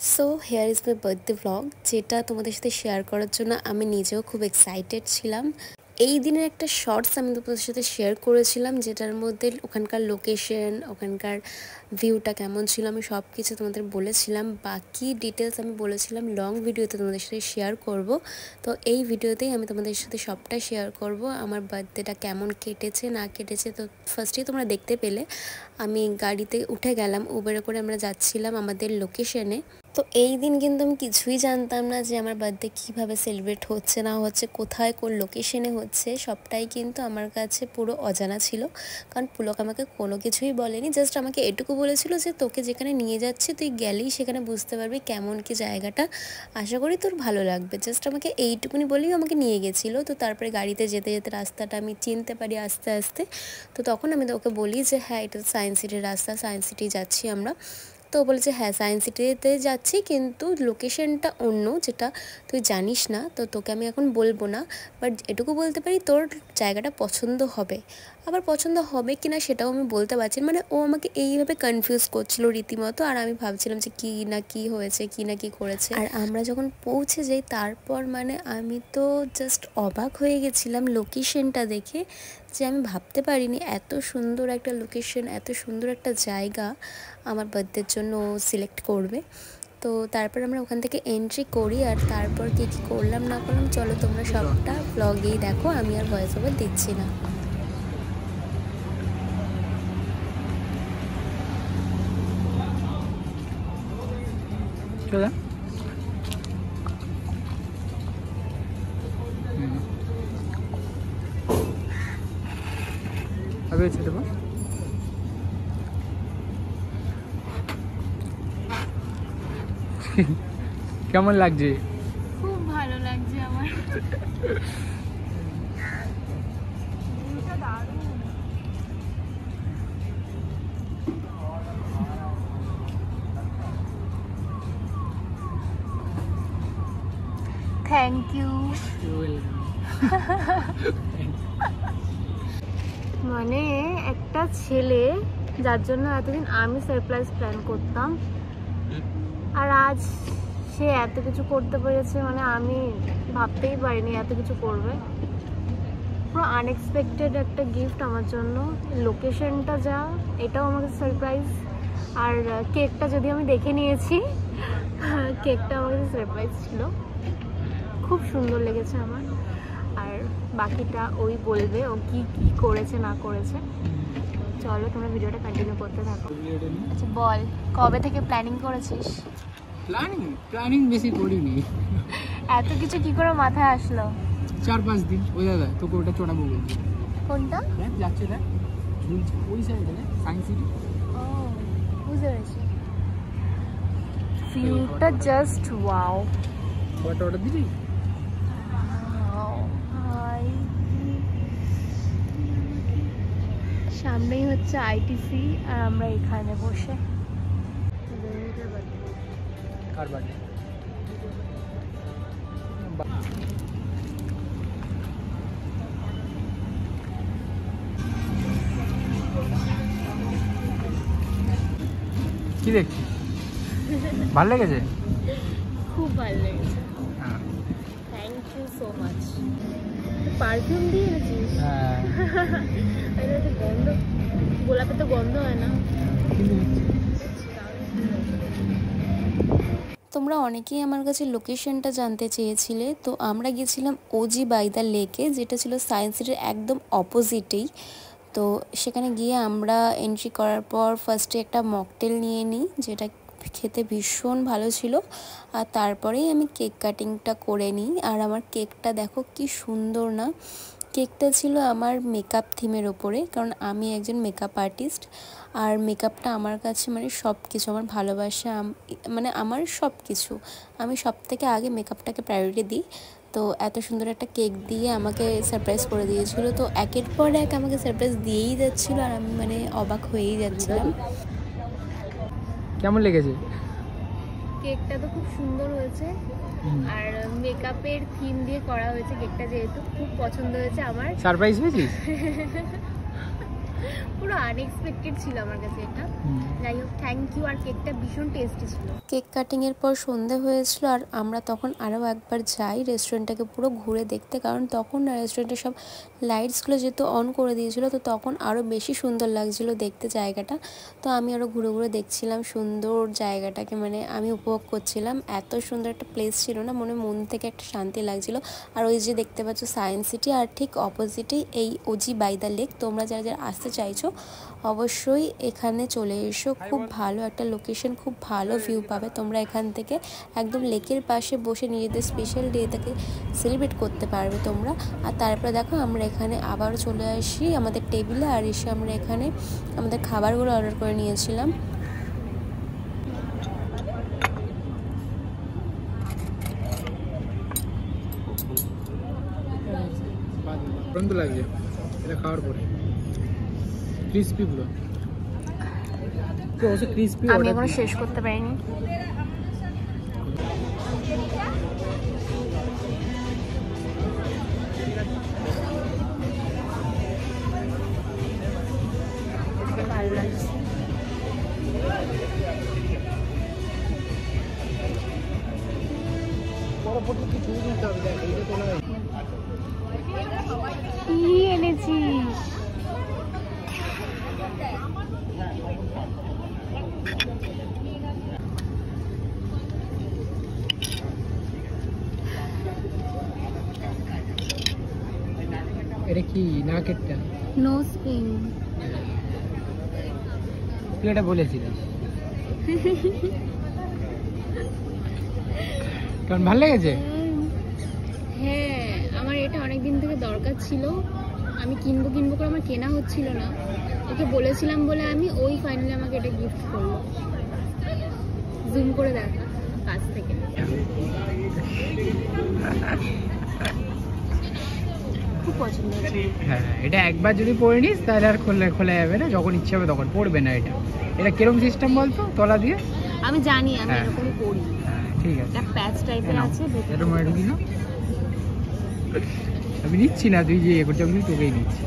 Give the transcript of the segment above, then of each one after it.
So here is my birthday vlog, যেটা তোমাদের সাথে শেয়ার করার জন্য আমি নিজেও খুব এক্সাইটেড ছিলাম। এই দিনের একটা শর্টস আমি তোমাদের সাথে শেয়ার করেছিলাম, যেটার মধ্যে ওখানকার লোকেশন, ওখানকার ভিউটা কেমন ছিল আমি সব কিছু তোমাদের বলেছিলাম। বাকি ডিটেলস আমি বলেছিলাম লং ভিডিওতে তোমাদের সাথে শেয়ার করব। তো এই ভিডিওতেই আমি তোমাদের সাথে সবটা শেয়ার করব, আমার বার্থডেটা কেমন কেটেছে না কেটেছে। তো ফার্স্টেই তোমরা দেখতে পেলে আমি গাড়িতে উঠে গেলাম, উবেরে করে আমরা যাচ্ছিলাম আমাদের লোকেশনে। তো এই দিন কিন্তু আমি কিছুই জানতাম না যে আমার বার্থডে কীভাবে সেলিব্রেট হচ্ছে না হচ্ছে, কোথায় কোন লোকেশনে হচ্ছে, সবটাই কিন্তু আমার কাছে পুরো অজানা ছিল। কারণ পুলক আমাকে কোনো কিছুই বলেনি, জাস্ট আমাকে এটুকু বলেছিল যে তোকে যেখানে নিয়ে যাচ্ছি তুই গেলেই সেখানে বুঝতে পারবি কেমন কি জায়গাটা, আশা করি তোর ভালো লাগবে। জাস্ট আমাকে এইটুকুনি বলেই আমাকে নিয়ে গেছিলো। তো তারপরে গাড়িতে যেতে যেতে রাস্তাটা আমি চিনতে পারি আস্তে আস্তে। তো তখন আমি ওকে বলি যে হ্যাঁ, এটা সায়েন্স সিটির রাস্তা, সায়েন্স সিটি যাচ্ছি আমরা। তো বলেছে হ্যাঁ সায়েন্স সিটিতে যাচ্ছি, কিন্তু লোকেশনটা অন্য, যেটা তুই জানিস না, তো তোকে আমি এখন বলবো না। বাট এটুকু বলতে পারি তোর জায়গাটা পছন্দ হবে। আবার পছন্দ হবে কি না সেটাও আমি বলতে পারছি, মানে ও আমাকে এইভাবে কনফিউজ করছিল রীতিমতো। আর আমি ভাবছিলাম যে কী না কী হয়েছে, কী না কী করেছে। আর আমরা যখন পৌঁছে যাই তারপর মানে আমি তো জাস্ট অবাক হয়ে গেছিলাম লোকেশনটা দেখে, যে আমি ভাবতে পারিনি এত সুন্দর একটা লোকেশন, এত সুন্দর একটা জায়গা আমার বার্থডের জন্য সিলেক্ট করবে। তো তারপর আমরা ওখান থেকে এন্ট্রি করি, আর তারপর কী কী করলাম না করলাম চলো তোমরা সবটা ব্লগেই দেখো, আমি আর ভয়েস ওভার দিচ্ছি না। কেমন লাগছে? খুব ভালো লাগছে আমার। Thank you. মানে একটা ছেলে যার জন্য এতদিন আমি সারপ্রাইজ প্ল্যান করতাম, আর আজ সে এত কিছু করতে পেরেছে, মানে আমি ভাবতেই পারিনি এত কিছু করবে। পুরো আনএক্সপেক্টেড একটা গিফট আমার জন্য। লোকেশনটা যা, এটাও আমাকে সারপ্রাইজ। আর কেকটা যদি আমি দেখে নিয়েছি, কেকটা আমার কাছে সারপ্রাইজ ছিল। খুব সুন্দর লেগেছে আমার। আর বাকিটা ওই বলবে ও কি কি করেছে না করেছে। চলো তোমরা ভিডিওটা কন্টিনিউ করতে থাকো। আচ্ছা বল, কবে থেকে প্ল্যানিং করেছিস? প্ল্যানিং বেশি করিনি। এত কিছু কি করে মাথায় আসলো? 4-5 দিন। ওই দাদা তোকে ওটা চড়াবো বলছি। কোনটা? দেখ যাচ্ছে, দেখ ঝুলছে ওই সাইডে, দেখ সায়েন্স সিটি। ও বুঝতে পেরেছি। ভিউটা জাস্ট ওয়াও। ওটা অর্ডার দিবি? সামনেই হচ্ছে আইটিসি, আর আমরা এখানে বসে। কার বাড়ি? কি দেখছিস? ভালো লেগেছে? খুব ভালো লেগেছে। Thank you so much. Perfume দিয়ে এনেছিস? হ্যাঁ। গন্ধ, গোলাপে তো গন্ধ হয় না। তোমরা অনেকেই আমার কাছে লোকেশনটা জানতে চেয়েছিলে। তো আমরা গেছিলাম ওজি বাই দ্য লেকে, যেটা ছিল সায়েন্স সিটির একদম অপোজিটেই। তো সেখানে গিয়ে আমরা এন্ট্রি করার পর ফার্স্টে একটা মকটেল নিয়ে নিই, যেটা খেতে ভীষণ ভালো ছিল। আর তারপরেই আমি কেক কাটিংটা করে নিই। আর আমার কেকটা দেখো কি সুন্দর না। কেকটা ছিল আমার মেকআপ থিমের ওপরে, কারণ আমি একজন মেকআপ আর্টিস্ট। আর মেকআপটা আমার কাছে মানে সব কিছু, আমার ভালোবাসা, মানে আমার সব কিছু। আমি সব থেকে আগে মেকআপটাকে প্রায়োরিটি দিই। তো এত সুন্দর একটা কেক দিয়ে আমাকে সারপ্রাইজ করে দিয়েছিল। তো একের পর এক আমাকে সারপ্রাইজ দিয়েই যাচ্ছিলো, আর আমি মানে অবাক হয়েই যাচ্ছিলাম। কেমন লেগেছে? কেকটা তো খুব সুন্দর হয়েছে, আর মেকআপের থিম দিয়ে করা হয়েছে কেকটা, যেহেতু খুব পছন্দ হয়েছে আমার। সারপ্রাইজ হয়েছিস? পুরো আনএক্সপেক্টেড ছিল আমার কাছে এটা। যাই হোক, থ্যাংক ইউ। আর কেকটা ভীষণ টেস্টি ছিল। কেক কাটিংয়ের পর সন্ধে হয়েছিল, আর আমরা তখন আরও একবার যাই রেস্টুরেন্টটাকে পুরো ঘুরে দেখতে, কারণ তখন না রেস্টুরেন্টের সব লাইটসগুলো যেহেতু অন করে দিয়েছিল, তো তখন আরও বেশি সুন্দর লাগছিল দেখতে জায়গাটা। তো আমি আরও ঘুরে ঘুরে দেখছিলাম সুন্দর জায়গাটাকে, মানে আমি উপভোগ করছিলাম। এত সুন্দর একটা প্লেস ছিল না, মন থেকে একটা শান্তি লাগছিল। আর ওই যে দেখতে পাচ্ছ সায়েন্স সিটি, আর ঠিক অপোজিটেই এই ওজি বাই দ্য লেক। তোমরা যারা যারা আসতে চাইছো অবশ্যই এখানে চলে এসো, খুব ভালো একটা লোকেশন, খুব ভালো ভিউ পাবে তোমরা এখান থেকে। একদম লেকের পাশে বসে নিজেদের স্পেশাল ডেটাকে সেলিব্রেট করতে পারবে তোমরা। আর তারপরে দেখো আমরা এখানে আবার চলে আসি আমাদের টেবিলে, আর এসে আমরা এখানে আমাদের খাবারগুলো অর্ডার করে নিয়েছিলাম। দুর্দান্ত লাগছে এটা খাওয়ার পরে, ক্রিসপি পুরো। তো অবশ্য ক্রিসপি আমি এখনো শেষ করতে পারিনি। ভালো লাগছে। পরবর্তী ছবি তুলতে হবে, দেখ এইটা তোলা হয়েছে। কি এনেছিস? এটা কি নাকেরটা? Nose pin. তুই এটা বলেছিলিস কারণ ভালো লেগেছে। হ্যাঁ, আমার এটা অনেক দিন থেকে দরকার ছিল। আমি কিনবো করে আমার কেনা হচ্ছিল না। ওকে বলেছিলাম বলে ওই ফাইনালি আমাকে এটা গিফট করলো। জুম করে দেখ কাছ থেকে। খুব পছন্দ হয়েছে। হ্যাঁ, এটা একবার যদি পরে নিস তাহলে আর খোলা যাবে না, যখন ইচ্ছা হবে তখন পড়বে না। এটা কিরকম সিস্টেম বলতো তলা দিয়ে? আমি জানি, আমি এরকমই করি। হ্যাঁ ঠিক আছে, একটা প্যাচ টাইপের আছে। এটা মনে ঢুকি না, আমি নিচ্ছি না, তুই যে এ করতে বলবি তোকেই নিচ্ছি।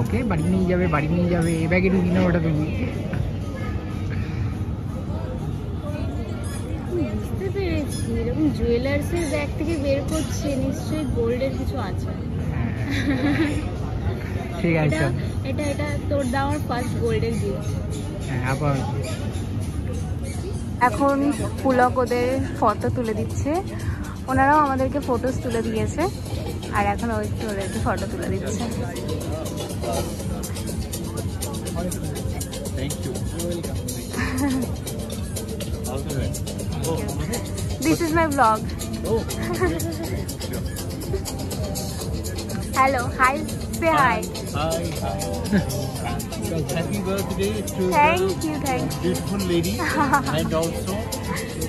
ওকে বাড়ি নিয়ে যাবে, এ ব্যাগে ঢুকি না, ওটা তুমি। বুঝতে পেরেছি, এরকম জুয়েলার্সের ব্যাগ থেকে বের করছে, নিশ্চয়ই গোল্ডের কিছু আছে। ঠিক আছে, এটা তোর দেওয়ার ফার্স্ট গোল্ডের গিফট। হ্যাঁ আবার এখন পুলক ওদের ফটো তুলে দিচ্ছে। ওনারাও আমাদেরকে ফটোস তুলে দিয়েছে, আর এখন ওদেরকে ফটো তুলে দিচ্ছে। This is my vlog. Hello, hi, say hi. Hi. Happy birthday to Thank the you. beautiful lady and also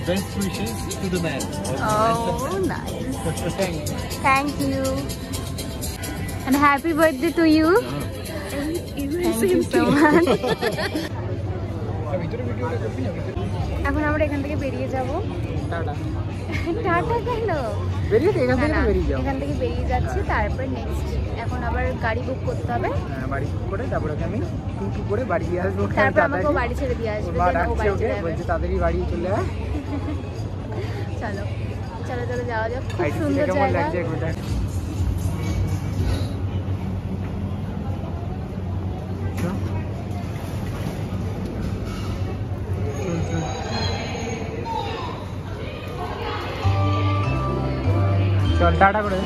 best wishes to the man. Oh, nice. Thank you. And happy birthday to you. Thank you so much. এখন আমরা এখান থেকে বেরিয়ে যাব। Tata. Tata কেন? এখান থেকে বেরিয়ে যাচ্ছি, তারপর নেক্সট এখন আবার গাড়ি বুক করতে হবে। হ্যাঁ, বাড়ি বুক করে তারপর আমি টুটু করে বাড়ি দিয়ে আসবো। তারপর আমাকে বাড়ি ছেড়ে দিয়ে আসবে। মা ডাকছে ওকে, বলছে তাড়াতাড়ি বাড়ি চলে আয়। চলো যাওয়া যাক। খুব সুন্দর কেমন জায়গা। লাগছে একটু দেখ। চল টাটা করে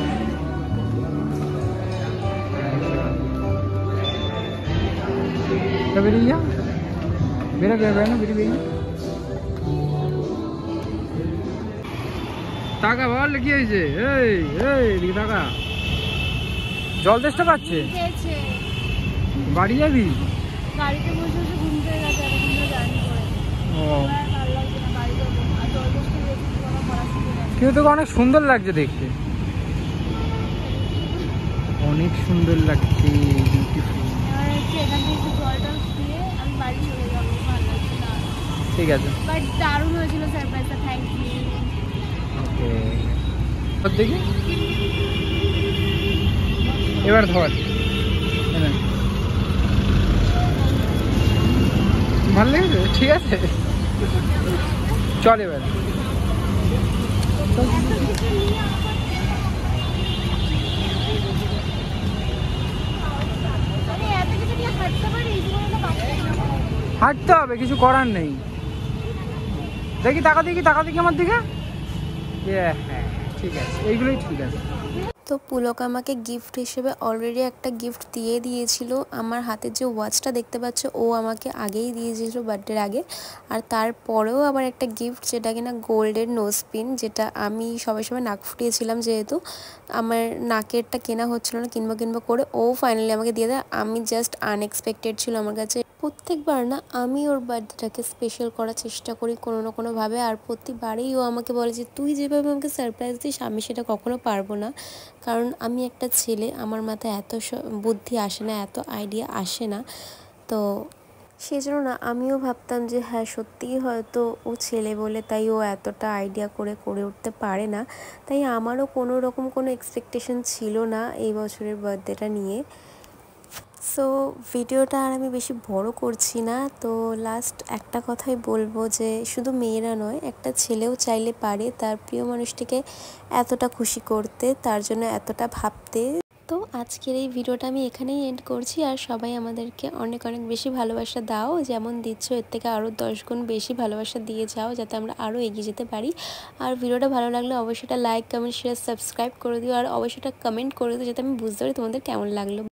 বেরিয়ে যা, বেরিয়ে টাকা বল কি হয়েছে? এই টাকা জল চেষ্টা পাচ্ছে, বাড়ি যাবি? গাড়িতে বসে ঘুম পেয়ে গেছে, ও কিন্তু তোকে অনেক সুন্দর লাগছে দেখতে, অনেক সুন্দর লাগছে, বিউটিফুল। ঠিক আছে, বাট দারুণ হয়েছিল সারপ্রাইজটা। Thank you. ওকে দেখি এবার ধর, ভালো লেগেছে, ঠিক আছে চল এবার। হাঁটতে হবে, কিছু করার নেই। দেখি টাকা দেখি আমার দিকে। হ্যাঁ ঠিক আছে, এইগুলোই ঠিক আছে। তো পুলক আমাকে গিফট হিসেবে অলরেডি একটা গিফট দিয়ে দিয়েছিল। আমার হাতের যে ওয়াচটা দেখতে পাচ্ছ ও আমাকে আগেই দিয়েছিল বার্থডের আগে। আর তারপরেও আবার একটা গিফট, যেটা কিনা গোল্ডের নোজ পিন, যেটা আমি সবাই নাক ফুটিয়েছিলাম, যেহেতু আমার নাকেরটা কেনা হচ্ছিল না, কিনবো করে ও ফাইনালি আমাকে দিয়ে দেয়। আমি জাস্ট আনএক্সপেক্টেড ছিল আমার কাছে। প্রত্যেকবার না আমি ওর বার্থডেটাকে স্পেশাল করার চেষ্টা করি কোনো না কোনোভাবে, আর প্রতিবারেই ও আমাকে বলে যে তুই যেভাবে আমাকে সারপ্রাইজ দিস আমি সেটা কখনো পারবো না, কারণ আমি একটা ছেলে, আমার মাথায় এত বুদ্ধি আসে না, এত আইডিয়া আসে না। তো সেই জন্য না আমিও ভাবতাম যে হ্যাঁ সত্যিই হয়তো ও ছেলে বলে তাই ও এতটা আইডিয়া করে উঠতে পারে না। তাই আমারও কোনো রকম কোনো এক্সপেকটেশন ছিল না এই বছরের বার্থডেটা নিয়ে। সো ভিডিওটা আর আমি বেশি বড় করছি না। তো লাস্ট একটা কথাই বলবো যে শুধু মেয়েরা নয়, একটা ছেলেও চাইলে পারে তার প্রিয় মানুষটিকে এতটা খুশি করতে, তার জন্য এতটা ভাবতে। তো আজকের এই ভিডিওটা আমি এখানেই এন্ড করছি। আর সবাই আমাদেরকে অনেক অনেক বেশি ভালোবাসা দাও, যেমন দিচ্ছ এর থেকে আরও 10 গুণ বেশি ভালোবাসা দিয়ে যাও, যাতে আমরা আরও এগিয়ে যেতে পারি। আর ভিডিওটা ভালো লাগলে অবশ্যই লাইক কমেন্ট শেয়ার সাবস্ক্রাইব করে দিও, আর অবশ্যই কমেন্ট করে দিও যাতে আমি বুঝতে পারি তোমাদের কেমন লাগলো।